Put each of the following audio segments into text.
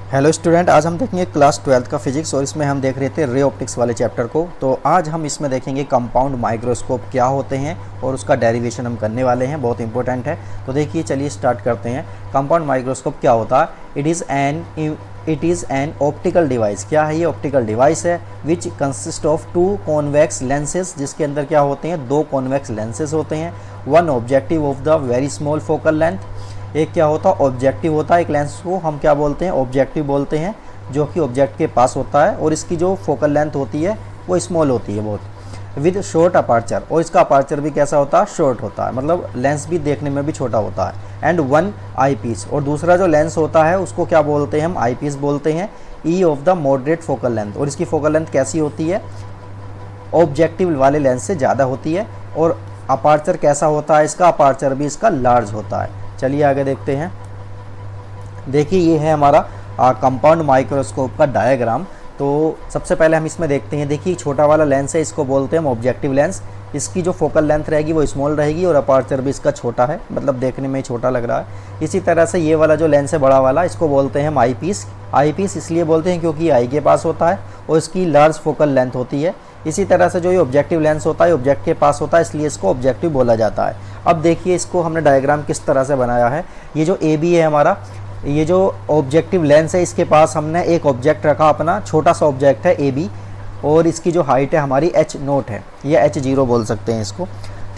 Hello student, आज हम देखेंगे क्लास 12th का फिजिक्स और इसमें हम देख रहे थे रे ऑप्टिक्स वाले चैप्टर को। तो आज हम इसमें देखेंगे कंपाउंड माइक्रोस्कोप क्या होते हैं और उसका डेरिवेशन हम करने वाले हैं, बहुत इंपॉर्टेंट है। तो देखिए, चलिए स्टार्ट करते हैं। कंपाउंड माइक्रोस्कोप क्या होता है? It is an optical device. क्या है ये? ऑप्टिकल डिवाइस है which consist of two convex lenses, जिसके अंदर क्या होते हैं? दो कॉन्वेक्स लेंसेज होते हैं। One objective of the very small focal length. एक क्या होता है? ऑब्जेक्टिव होता है। एक लेंस को हम क्या बोलते हैं? ऑब्जेक्टिव बोलते हैं, जो कि ऑब्जेक्ट के पास होता है और इसकी जो फोकल लेंथ होती है वो स्मॉल होती है बहुत, विद शॉर्ट अपार्चर। और इसका अपार्चर भी कैसा होता है? शॉर्ट होता है, मतलब लेंस भी देखने में भी छोटा होता है। एंड वन आई पीस, और दूसरा जो लेंस होता है उसको क्या बोलते हैं? हम आई पीस बोलते हैं। ई of the moderate focal length, और इसकी फोकल लेंथ कैसी होती है? ऑब्जेक्टिव वाले लेंस से ज़्यादा होती है। और अपार्चर कैसा होता है इसका? अपार्चर भी इसका लार्ज होता है। चलिए आगे देखते हैं। देखिए, ये है हमारा कंपाउंड माइक्रोस्कोप का डायग्राम। तो सबसे पहले हम इसमें देखते हैं। देखिए, छोटा वाला लेंस है, इसको बोलते हैं हम ऑब्जेक्टिव लेंस। इसकी जो फोकल लेंथ रहेगी वो स्मॉल रहेगी और अपार्चर भी इसका छोटा है, मतलब देखने में छोटा लग रहा है। इसी तरह से ये वाला जो लेंस है बड़ा वाला, इसको बोलते हैं हम आई पीस। आई पीस इसलिए बोलते हैं क्योंकि आई के पास होता है और इसकी लार्ज फोकल लेंथ होती है। इसी तरह से जो ये ऑब्जेक्टिव लेंस होता है ऑब्जेक्ट के पास होता है, इसलिए इसको ऑब्जेक्टिव बोला जाता है। अब देखिए, इसको हमने डायग्राम किस तरह से बनाया है। ये जो ए बी है हमारा, ये जो ऑब्जेक्टिव लेंस है, इसके पास हमने एक ऑब्जेक्ट रखा, अपना छोटा सा ऑब्जेक्ट है ए बी, और इसकी जो हाइट है हमारी एच नोट है, या एच जीरो बोल सकते हैं इसको।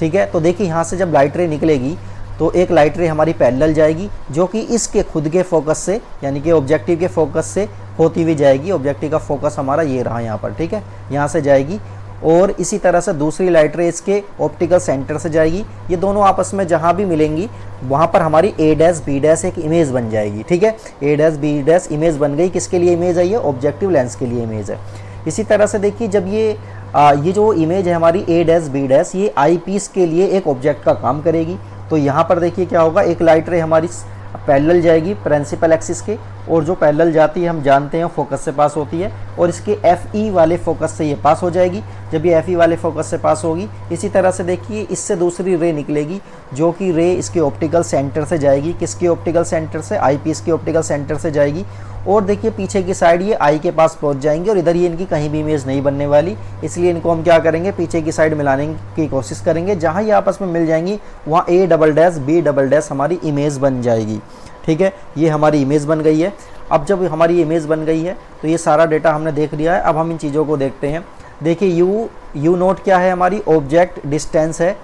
ठीक है, तो देखिए यहाँ से जब लाइट रे निकलेगी तो एक लाइट रे हमारी पैरेलल जाएगी, जो कि इसके खुद के फोकस से, यानी कि ऑब्जेक्टिव के फोकस से होती हुई जाएगी। ऑब्जेक्टिव का फोकस हमारा ये रहा यहाँ पर, ठीक है, यहाँ से जाएगी। और इसी तरह से दूसरी लाइट रे इसके ऑप्टिकल सेंटर से जाएगी। ये दोनों आपस में जहाँ भी मिलेंगी वहाँ पर हमारी ए डैश बी डैश एक इमेज बन जाएगी। ठीक है, ए डैश बी डैश इमेज बन गई। किसके लिए इमेज है? ये ऑब्जेक्टिव लेंस के लिए इमेज है। इसी तरह से देखिए, जब ये जो इमेज है हमारी ए डैश बी डैश, ये आई पीस के लिए एक ऑब्जेक्ट का काम करेगी। तो यहाँ पर देखिए क्या होगा, एक लाइट रे हमारी पैरेलल जाएगी प्रिंसिपल एक्सिस के, और जो पैरेलल जाती है हम जानते हैं फोकस से पास होती है, और इसके एफ ई वाले फोकस से ये पास हो जाएगी। जब ये एफ ई वाले फोकस से पास होगी, इसी तरह से देखिए इससे दूसरी रे निकलेगी, जो कि रे इसके ऑप्टिकल सेंटर से जाएगी। किसके ऑप्टिकल सेंटर से? आई पीस के ऑप्टिकल सेंटर से जाएगी। और देखिए पीछे की साइड ये आई के पास पहुंच जाएंगे, और इधर ये इनकी कहीं भी इमेज नहीं बनने वाली, इसलिए इनको हम क्या करेंगे? पीछे की साइड मिलाने की कोशिश करेंगे। जहाँ ये आपस में मिल जाएंगी वहाँ A double dash B double dash हमारी इमेज बन जाएगी। ठीक है, ये हमारी इमेज बन गई है। अब जब हमारी इमेज बन गई है तो ये सारा डेटा हमने देख लिया है। अब हम इन चीज़ों को देखते हैं। देखिए, यू नोट क्या है? हमारी ऑब्जेक्ट डिस्टेंस है,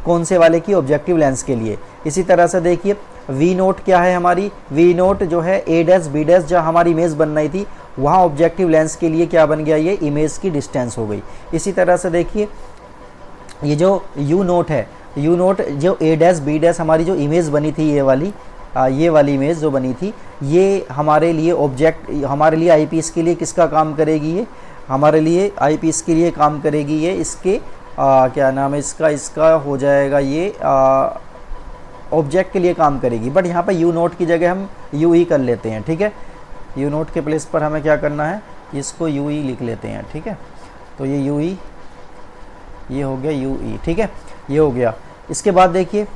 कौन से वाले की? ऑब्जेक्टिव लेंस के लिए। इसी तरह से देखिए, वी नोट क्या है? हमारी वी नोट जो है ए डैश बी डैश, जहाँ हमारी इमेज बन रही थी वहाँ ऑब्जेक्टिव लेंस के लिए क्या बन गया? ये इमेज की डिस्टेंस हो गई। इसी तरह से देखिए, ये जो यू नोट है, यू नोट जो ए डैश बी डैश हमारी जो इमेज बनी थी, ये वाली इमेज जो बनी थी, ये हमारे लिए ऑब्जेक्ट, हमारे लिए आईपीस के लिए किसका काम करेगी? ये हमारे लिए आईपीस के लिए काम करेगी। ये इसके क्या नाम है इसका हो जाएगा, ये ऑब्जेक्ट के लिए काम करेगी। बट यहाँ पर यू नोट की जगह हम यू ई कर लेते हैं। ठीक है, यू नोट के प्लेस पर हमें क्या करना है? इसको यू ई लिख लेते हैं। ठीक है, तो ये यू ई, ये हो गया यू ई। ठीक है, ये हो गया। इसके बाद देखिए,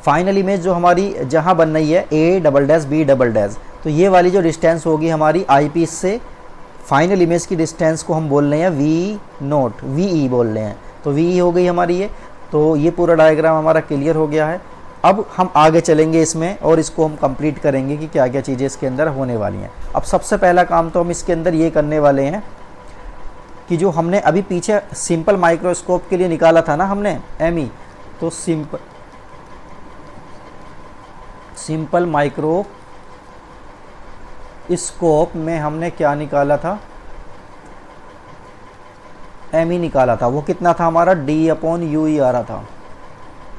फाइनल इमेज जो हमारी जहाँ बन रही है A double dash B double dash, तो ये वाली जो डिस्टेंस होगी हमारी आई पीस से फाइनल इमेज की डिस्टेंस को हम बोल रहे हैं वी नोट, वी ई बोल रहे हैं। तो वी ई हो गई हमारी ये। तो ये पूरा डायग्राम हमारा क्लियर हो गया है। अब हम आगे चलेंगे इसमें और इसको हम कंप्लीट करेंगे कि क्या क्या चीज़ें इसके अंदर होने वाली हैं। अब सबसे पहला काम तो हम इसके अंदर ये करने वाले हैं कि जो हमने अभी पीछे सिंपल माइक्रोस्कोप के लिए निकाला था ना हमने एम ई, तो सिंपल माइक्रोस्कोप में हमने क्या निकाला था? एम ई निकाला था। वो कितना था हमारा? डी अपॉन यू ई आ रहा था,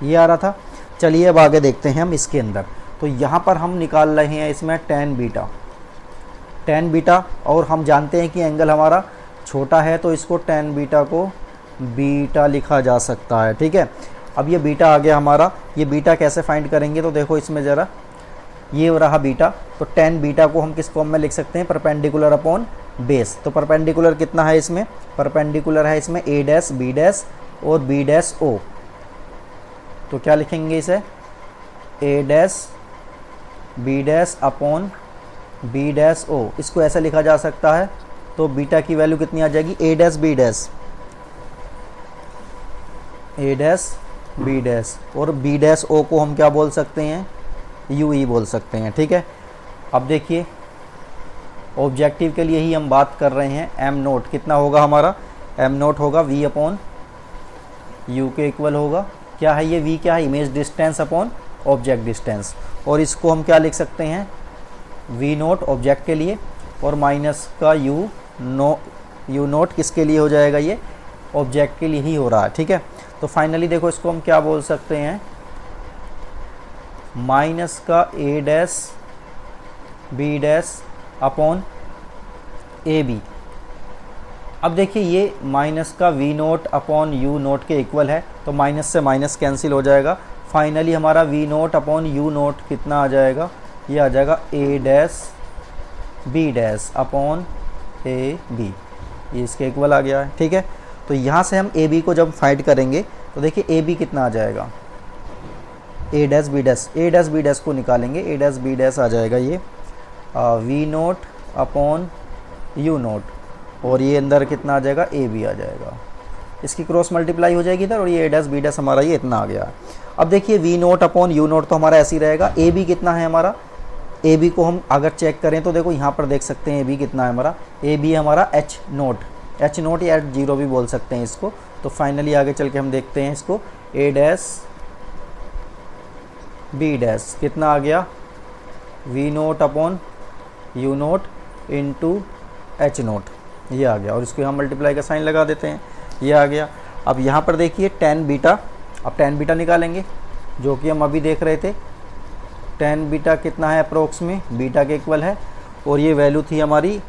ये आ रहा था। चलिए अब आगे देखते हैं हम इसके अंदर। तो यहाँ पर हम निकाल रहे हैं इसमें टेन बीटा, और हम जानते हैं कि एंगल हमारा छोटा है, तो इसको टेन बीटा को बीटा लिखा जा सकता है। ठीक है, अब ये बीटा आ गया हमारा। ये बीटा कैसे फाइंड करेंगे? तो देखो इसमें ज़रा, ये रहा बीटा। तो टेन बीटा को हम किस फॉर्म में लिख सकते हैं? Perpendicular upon base. तो परपेंडिकुलर कितना है इसमें? परपेंडिकुलर है इसमें ए डैश बी डैश और बी डैश ओ। तो क्या लिखेंगे इसे? A dash B dash upon B dash O, इसको ऐसा लिखा जा सकता है। तो बीटा की वैल्यू कितनी आ जाएगी, ए dash B dash, A dash B dash, और बी डैश ओ को हम क्या बोल सकते हैं, यू ई बोल सकते हैं। ठीक है, अब देखिए ऑब्जेक्टिव के लिए ही हम बात कर रहे हैं। एम नोट कितना होगा हमारा, एम नोट होगा वी अपॉन यू के इक्वल होगा, क्या है ये वी, क्या है, image distance upon object distance. और इसको हम क्या लिख सकते हैं, वी नोट ऑब्जेक्ट के लिए, और माइनस का यू नोट किसके लिए हो जाएगा, ये ऑब्जेक्ट के लिए ही हो रहा है। ठीक है, तो फाइनली देखो इसको हम क्या बोल सकते हैं, माइनस का A dash B dash upon A B. अब देखिए ये माइनस का V naught upon you naught के इक्वल है, तो माइनस से माइनस कैंसिल हो जाएगा। फाइनली हमारा V naught upon you naught कितना आ जाएगा, ये आ जाएगा A dash B dash upon A B, ये इसके इक्वल आ गया है। ठीक है, तो यहाँ से हम ए बी को जब फाइंड करेंगे तो देखिए ए बी कितना आ जाएगा, A dash B dash, A dash B dash को निकालेंगे, ए डैश बी डैश आ जाएगा ये v naught upon you naught, और ये अंदर कितना आ जाएगा, ए बी आ जाएगा, इसकी क्रॉस मल्टीप्लाई हो जाएगी इधर, और ये ए डैश बी डैश हमारा ये इतना आ गया। अब देखिए v naught upon you naught तो हमारा ऐसे ही रहेगा। ए बी कितना है हमारा, ए बी को हम अगर चेक करें तो देखो यहाँ पर देख सकते हैं ए बी कितना है हमारा, ए बी हमारा एच नोट या एच जीरो भी बोल सकते हैं इसको। तो फाइनली आगे चल के हम देखते हैं इसको, ए डैश बी डैश कितना आ गया, v naught upon you naught into H naught, ये आ गया, और इसको यहाँ मल्टीप्लाई का साइन लगा देते हैं, ये आ गया। अब यहाँ पर देखिए टेन बीटा, अब टेन बीटा निकालेंगे जो कि हम अभी देख रहे थे। टेन बीटा कितना है अप्रोक्स में, बीटा के इक्वल है, और ये वैल्यू थी हमारी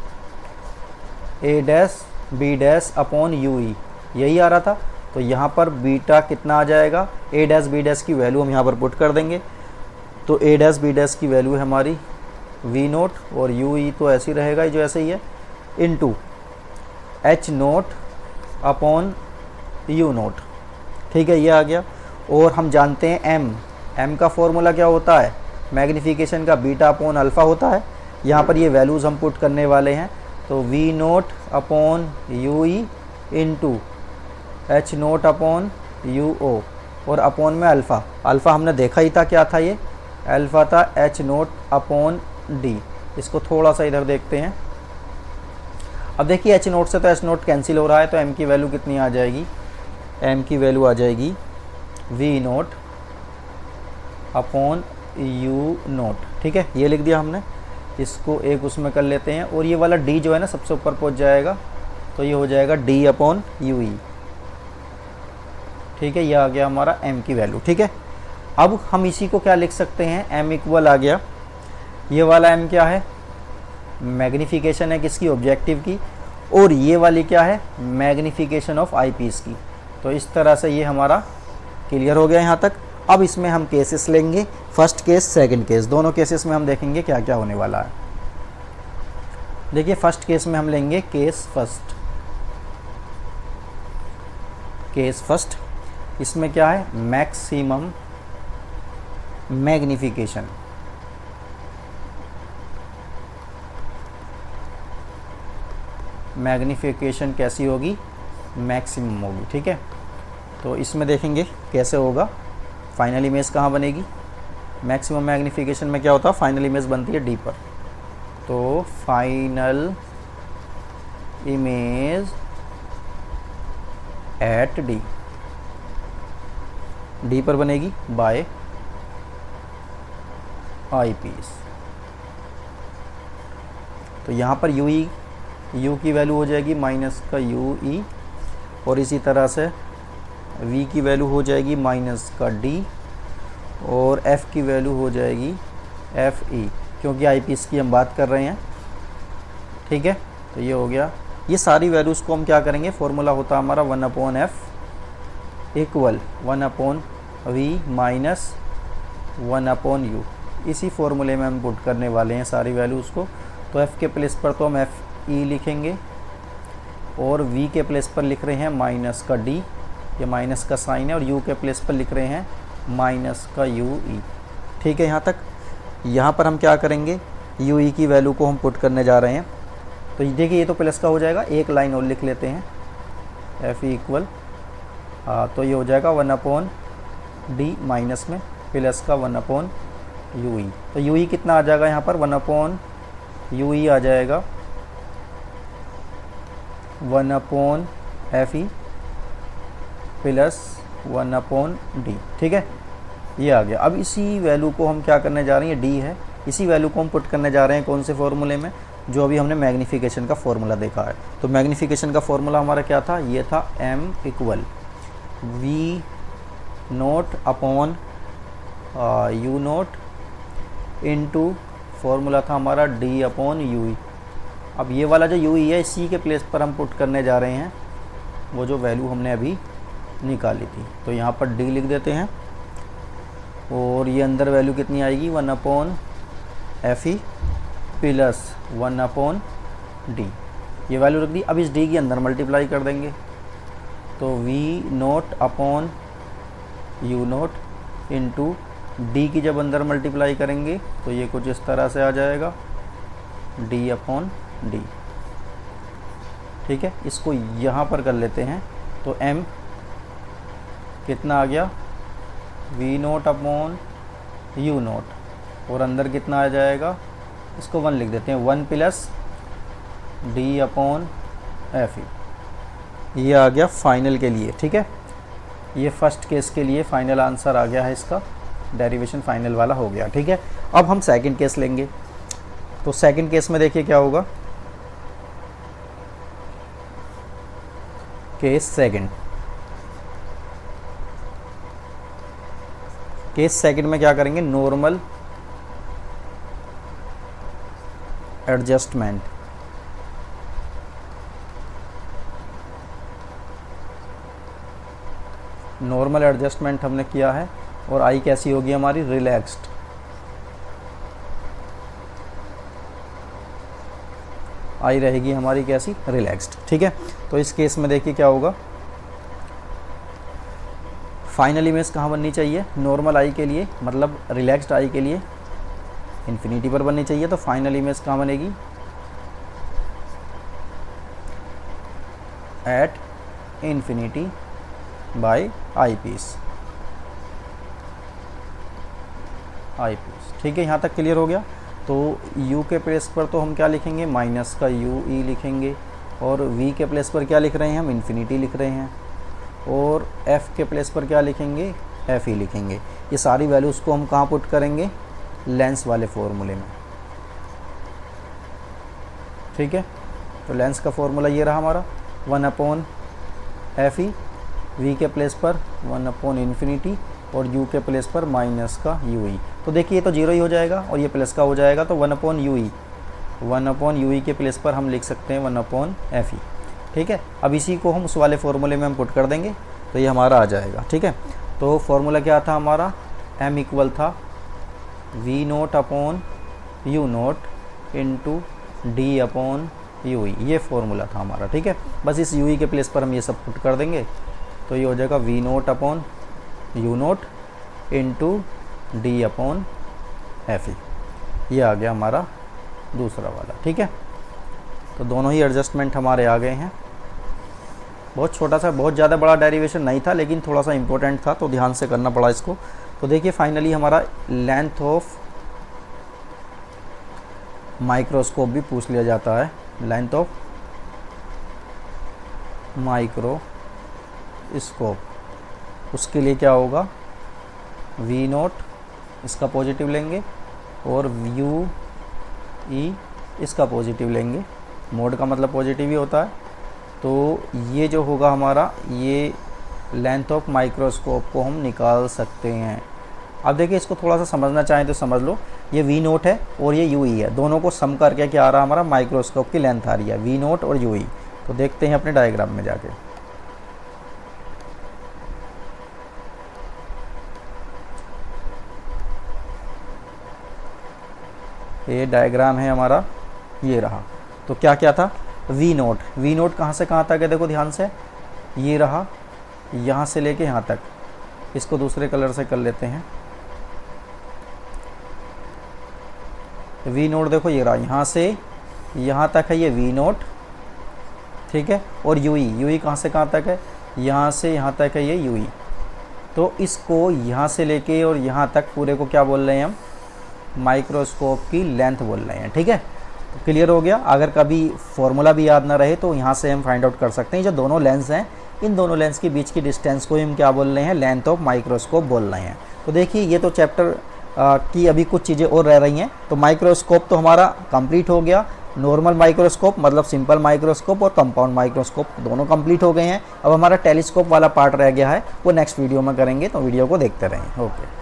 A dash B dash upon U E, यही आ रहा था। तो यहाँ पर बीटा कितना आ जाएगा, ए डैश बी डैश की वैल्यू हम यहाँ पर पुट कर देंगे। तो ए डैश बी डैश की वैल्यू है हमारी वी नोट, और यू ई तो ऐसे ही रहेगा जो ऐसे ही है, into H naught upon you naught. ठीक है, ये आ गया। और हम जानते हैं एम का फॉर्मूला क्या होता है, मैग्नीफिकेशन का बीटा अपॉन अल्फ़ा होता है। यहाँ पर ये वैल्यूज़ हम पुट करने वाले हैं, तो we naught upon U E into H naught upon U O, और अपॉन में अल्फ़ा हमने देखा ही था, क्या था ये, अल्फ़ा था एच नोट अपॉन डी। इसको थोड़ा सा इधर देखते हैं। अब देखिए एच नोट से तो एच नोट कैंसिल हो रहा है, तो एम की वैल्यू कितनी आ जाएगी, एम की वैल्यू आ जाएगी v naught upon you naught. ठीक है, ये लिख दिया हमने, इसको एक उसमें कर लेते हैं, और ये वाला डी जो है ना सबसे ऊपर पहुंच जाएगा, तो ये हो जाएगा डी अपॉन यू ई। ठीक है, ये आ गया हमारा एम की वैल्यू। ठीक है, अब हम इसी को क्या लिख सकते हैं, एम इक्वल आ गया, ये वाला एम क्या है, मैग्नीफिकेशन है किसकी, ऑब्जेक्टिव की, और ये वाली क्या है, मैग्नीफिकेशन ऑफ आई पीस की। तो इस तरह से ये हमारा क्लियर हो गया यहाँ तक। अब इसमें हम केसेस लेंगे, फर्स्ट केस सेकंड केस, दोनों केसेस में हम देखेंगे क्या क्या होने वाला है। देखिए फर्स्ट केस में हम लेंगे केस फर्स्ट, इसमें क्या है, मैक्सिमम मैग्नीफिकेशन, मैग्नीफिकेशन कैसी होगी, मैक्सिमम होगी। ठीक है, तो इसमें देखेंगे कैसे होगा, फाइनल इमेज कहाँ बनेगी, मैक्सिमम मैग्नीफिकेशन में क्या होता है, फाइनल इमेज बनती है डी पर। तो फाइनल इमेज एट डी पर बनेगी बाय आई पीस। तो यहाँ पर यू की वैल्यू हो जाएगी माइनस का यू ई, और इसी तरह से v की वैल्यू हो जाएगी माइनस का d, और f की वैल्यू हो जाएगी एफ ई, क्योंकि आई पीस की हम बात कर रहे हैं। ठीक है, तो ये हो गया। ये सारी वैल्यूज़ को हम क्या करेंगे, फॉर्मूला होता है हमारा 1/f equal 1/v minus 1/u। इसी फॉर्मूले में हम पुट करने वाले हैं सारी वैल्यूज़ को। तो f के प्लेस पर तो हम एफ ई लिखेंगे, और v के प्लेस पर लिख रहे हैं माइनस का d, ये माइनस का साइन है, और u के प्लेस पर लिख रहे हैं माइनस का u ई। ठीक है, यहाँ तक। यहाँ पर हम क्या करेंगे, यू ई की वैल्यू को हम पुट करने जा रहे हैं। तो देखिए ये तो प्लस का हो जाएगा, एक लाइन और लिख लेते हैं, एफ ई इक्वल, तो ये हो जाएगा 1/d माइनस में प्लस का 1/u ई। तो यू ई कितना आ जाएगा यहाँ पर, 1/u ई आ जाएगा 1/f ई प्लस 1/d। ठीक है, ये आ गया। अब इसी वैल्यू को हम क्या करने जा रहे हैं, d है, इसी वैल्यू को हम पुट करने जा रहे हैं कौन से फॉर्मूले में, जो अभी हमने मैग्नीफिकेशन का फॉर्मूला देखा है। तो मैग्नीफिकेशन का फॉर्मूला हमारा क्या था, ये था m equal v naught upon you naught into formula था हमारा d अपॉन यू ई। अब ये वाला जो यू ई है, इसी के प्लेस पर हम पुट करने जा रहे हैं वो जो वैल्यू हमने अभी निकाली थी। तो यहाँ पर d लिख देते हैं, और ये अंदर वैल्यू कितनी आएगी, 1/f ई प्लस 1/d, ये वैल्यू रख दी। अब इस d के अंदर मल्टीप्लाई कर देंगे, तो we naught upon you naught into d की जब अंदर मल्टीप्लाई करेंगे तो ये कुछ इस तरह से आ जाएगा, d/d। ठीक है, इसको यहाँ पर कर लेते हैं, तो m कितना आ गया, v naught upon you naught, और अंदर कितना आ जाएगा, इसको 1 लिख देते हैं, 1 प्लस d/f ई। ये आ गया फाइनल के लिए। ठीक है, ये फर्स्ट केस के लिए फाइनल आंसर आ गया है, इसका डेरिवेशन फाइनल वाला हो गया। ठीक है, अब हम सेकंड केस लेंगे। तो सेकंड केस में देखिए क्या होगा, केस सेकंड। केस सेकंड में क्या करेंगे, नॉर्मल एडजस्टमेंट। नॉर्मल एडजस्टमेंट हमने किया है, और आई कैसी होगी हमारी, रिलैक्स्ड। आई रहेगी हमारी कैसी, रिलैक्स्ड। ठीक है, तो इस केस में देखिए क्या होगा, फाइनल इमेज कहाँ बननी चाहिए, नॉर्मल आई के लिए, मतलब रिलैक्स्ड आई के लिए इन्फिनिटी पर बननी चाहिए। तो फाइनल इमेज कहाँ बनेगी, at infinity by eyepiece. ठीक है, यहाँ तक क्लियर हो गया। तो u के प्लेस पर तो हम क्या लिखेंगे, माइनस का u ई लिखेंगे, और v के प्लेस पर क्या लिख रहे हैं, हम इन्फिनिटी लिख रहे हैं, और f के प्लेस पर क्या लिखेंगे, f ई लिखेंगे। ये सारी वैल्यूज़ को हम कहाँ पुट करेंगे, लेंस वाले फॉर्मूले में। ठीक है, तो लेंस का फॉर्मूला ये रहा हमारा, 1/f ई, v के प्लेस पर 1/इन्फिनिटी, और u के प्लेस पर माइनस का u ई। तो देखिए ये तो जीरो ही हो जाएगा, और ये प्लस का हो जाएगा, तो 1/u ई, 1/u ई के प्लेस पर हम लिख सकते हैं 1/f ई। ठीक है, अब इसी को हम उस वाले फॉर्मूले में हम पुट कर देंगे, तो ये हमारा आ जाएगा। ठीक है, तो फॉर्मूला क्या था हमारा, m इक्वल था v naught upon you naught into d/u e, ये फॉर्मूला था हमारा। ठीक है, बस इस u ई के प्लेस पर हम ये सब पुट कर देंगे, तो ये हो जाएगा v naught upon you naught into d/f e. ये आ गया हमारा दूसरा वाला। ठीक है, तो दोनों ही एडजस्टमेंट हमारे आ गए हैं। बहुत छोटा सा, बहुत ज़्यादा बड़ा डेरिवेशन नहीं था, लेकिन थोड़ा सा इम्पोर्टेंट था, तो ध्यान से करना पड़ा इसको। तो देखिए फाइनली हमारा लेंथ ऑफ माइक्रोस्कोप भी पूछ लिया जाता है, लेंथ ऑफ माइक्रोस्कोप। उसके लिए क्या होगा, वी नोट इसका पॉजिटिव लेंगे, और यू ई इसका पॉजिटिव लेंगे, मोड का मतलब पॉजिटिव ही होता है। तो ये जो होगा हमारा, ये लेंथ ऑफ माइक्रोस्कोप को हम निकाल सकते हैं। अब देखिए इसको थोड़ा सा समझना चाहें तो समझ लो, ये वी नोट है और ये यू ई है, दोनों को सम करके क्या आ रहा है हमारा, माइक्रोस्कोप की लेंथ आ रही है, वी नोट और यू ई। तो देखते हैं अपने डायग्राम में जाके। ये डायग्राम है हमारा, ये रहा। तो क्या क्या था, वी नोट, वी नोट कहाँ से कहाँ तक है, देखो ध्यान से, ये रहा, यहाँ से लेके यहाँ तक। इसको दूसरे कलर से कर लेते हैं, वी नोट देखो ये रहा, यहाँ से यहाँ तक है ये वी नोट, ठीक है। और यूई, यूई कहाँ से कहाँ तक है, यहाँ से यहाँ तक है ये यूई। तो इसको यहाँ से लेके और यहाँ तक पूरे को क्या बोल रहे हैं हम, माइक्रोस्कोप की लेंथ बोल रहे हैं, ठीक है। तो क्लियर हो गया। अगर कभी फॉर्मूला भी याद ना रहे तो यहाँ से हम फाइंड आउट कर सकते हैं। जो दोनों लेंस हैं, इन दोनों लेंस के बीच की डिस्टेंस को हम क्या बोल रहे हैं, लेंथ ऑफ माइक्रोस्कोप बोल रहे हैं। तो देखिए ये तो चैप्टर की अभी कुछ चीज़ें और रह रही हैं। तो माइक्रोस्कोप तो हमारा कंप्लीट हो गया। नॉर्मल माइक्रोस्कोप मतलब सिंपल माइक्रोस्कोप और कंपाउंड माइक्रोस्कोप दोनों कंप्लीट हो गए हैं। अब हमारा टेलीस्कोप वाला पार्ट रह गया है, वो नेक्स्ट वीडियो में करेंगे, तो वीडियो को देखते रहें। ओके।